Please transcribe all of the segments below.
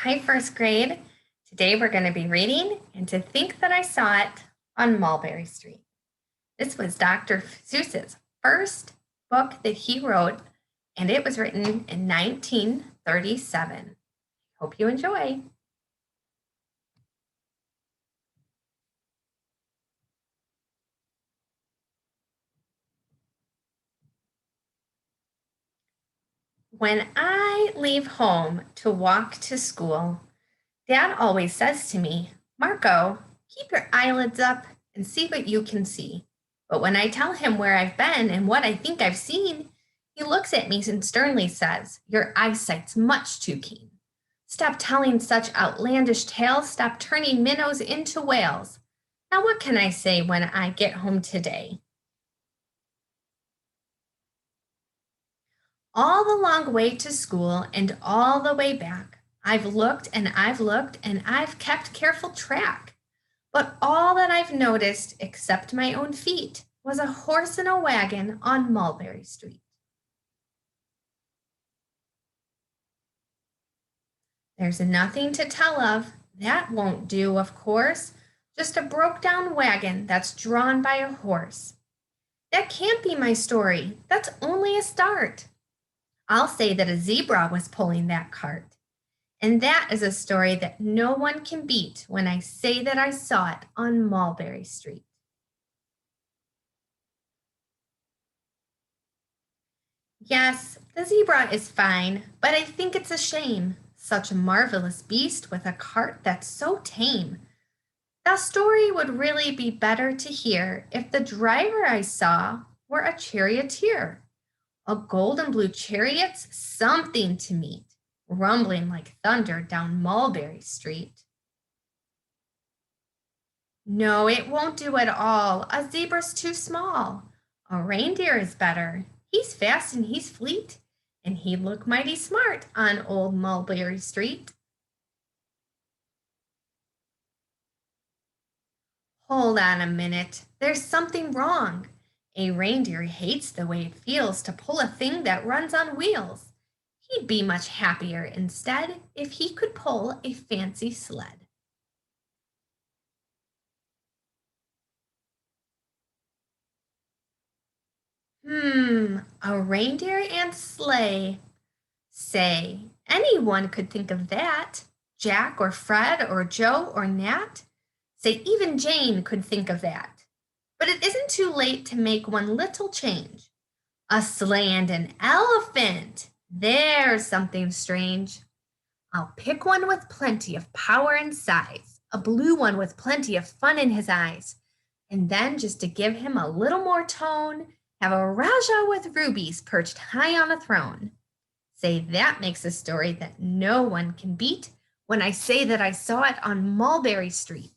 Hi, first grade. Today we're going to be reading And to Think That I Saw It on Mulberry Street. This was Dr. Seuss's first book that he wrote, and it was written in 1937. Hope you enjoy. When I leave home to walk to school, Dad always says to me, Marco, keep your eyelids up and see what you can see. But when I tell him where I've been and what I think I've seen, he looks at me and sternly says, Your eyesight's much too keen. Stop telling such outlandish tales. Stop turning minnows into whales. Now what can I say when I get home today? All the long way to school and all the way back, I've looked and I've looked and I've kept careful track. But all that I've noticed, except my own feet, was a horse and a wagon on Mulberry Street. There's nothing to tell of. That won't do, of course. Just a broke-down wagon that's drawn by a horse. That can't be my story. That's only a start. I'll say that a zebra was pulling that cart. And that is a story that no one can beat when I say that I saw it on Mulberry Street. Yes, the zebra is fine, but I think it's a shame. Such a marvelous beast with a cart that's so tame. The story would really be better to hear if the driver I saw were a charioteer. A golden blue chariot's something to meet, rumbling like thunder down Mulberry Street. No, it won't do at all. A zebra's too small. A reindeer is better. He's fast and he's fleet, and he'd look mighty smart on old Mulberry Street. Hold on a minute. There's something wrong. A reindeer hates the way it feels to pull a thing that runs on wheels. He'd be much happier instead if he could pull a fancy sled. A reindeer and sleigh. Say, anyone could think of that. Jack or Fred or Joe or Nat. Say, even Jane could think of that. But it isn't too late to make one little change. A sleigh and an elephant. There's something strange. I'll pick one with plenty of power and size, a blue one with plenty of fun in his eyes. And then, just to give him a little more tone, have a Rajah with rubies perched high on a throne. Say that makes a story that no one can beat when I say that I saw it on Mulberry Street.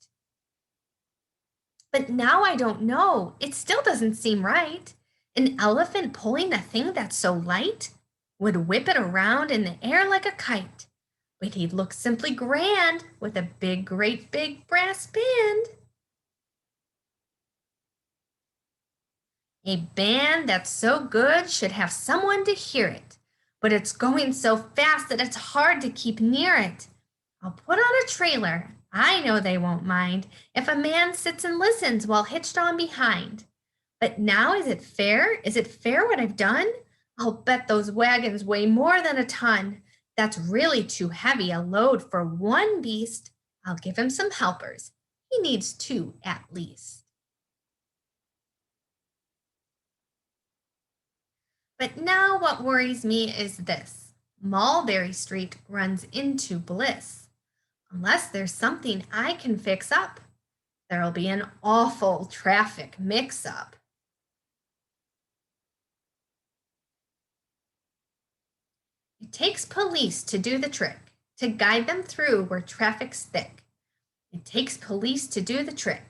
But now I don't know. It still doesn't seem right. An elephant pulling a thing that's so light would whip it around in the air like a kite. But he'd look simply grand with a big, great big brass band. A band that's so good should have someone to hear it. But it's going so fast that it's hard to keep near it. I'll put on a trailer. I know they won't mind if a man sits and listens while hitched on behind. But now is it fair? Is it fair what I've done? I'll bet those wagons weigh more than a ton. That's really too heavy a load for one beast. I'll give him some helpers. He needs two at least. But now what worries me is this. Mulberry Street runs into Bliss. Unless there's something I can fix up, there'll be an awful traffic mix-up. It takes police to do the trick, to guide them through where traffic's thick. It takes police to do the trick.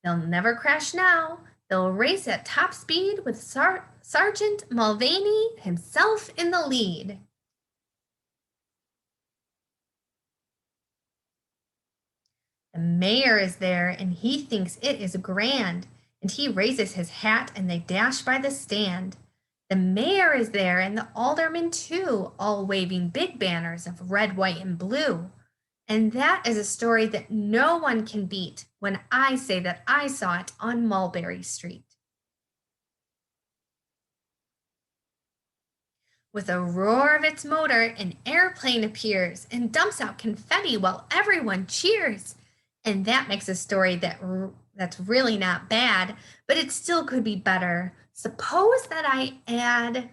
They'll never crash now. They'll race at top speed with Sergeant Mulvaney himself in the lead. The mayor is there and he thinks it is grand, and he raises his hat and they dash by the stand. The mayor is there and the aldermen too, all waving big banners of red, white, and blue. And that is a story that no one can beat when I say that I saw it on Mulberry Street. With a roar of its motor, an airplane appears and dumps out confetti while everyone cheers. And that makes a story that's really not bad, but it still could be better. Suppose that I add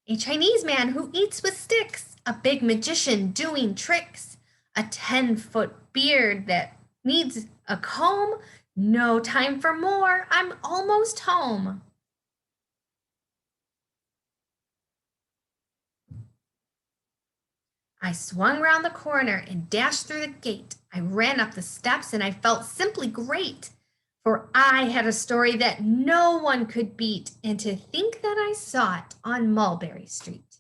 a Chinese man who eats with sticks, a big magician doing tricks, a 10-foot beard that needs a comb. No time for more, I'm almost home. I swung round the corner and dashed through the gate. I ran up the steps and I felt simply great, for I had a story that no one could beat, and to think that I saw it on Mulberry Street.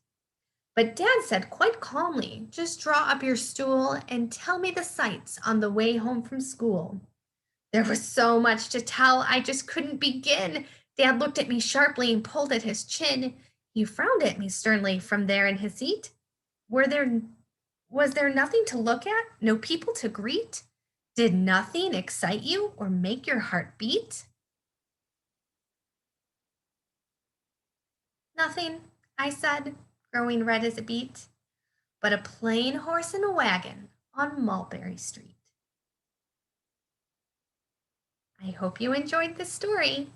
But Dad said quite calmly, just draw up your stool and tell me the sights on the way home from school. There was so much to tell, I just couldn't begin. Dad looked at me sharply and pulled at his chin. He frowned at me sternly from there in his seat. Were there was there nothing to look at? No people to greet? Did nothing excite you or make your heart beat? Nothing, I said, growing red as a beet, but a plain horse and a wagon on Mulberry Street. I hope you enjoyed this story.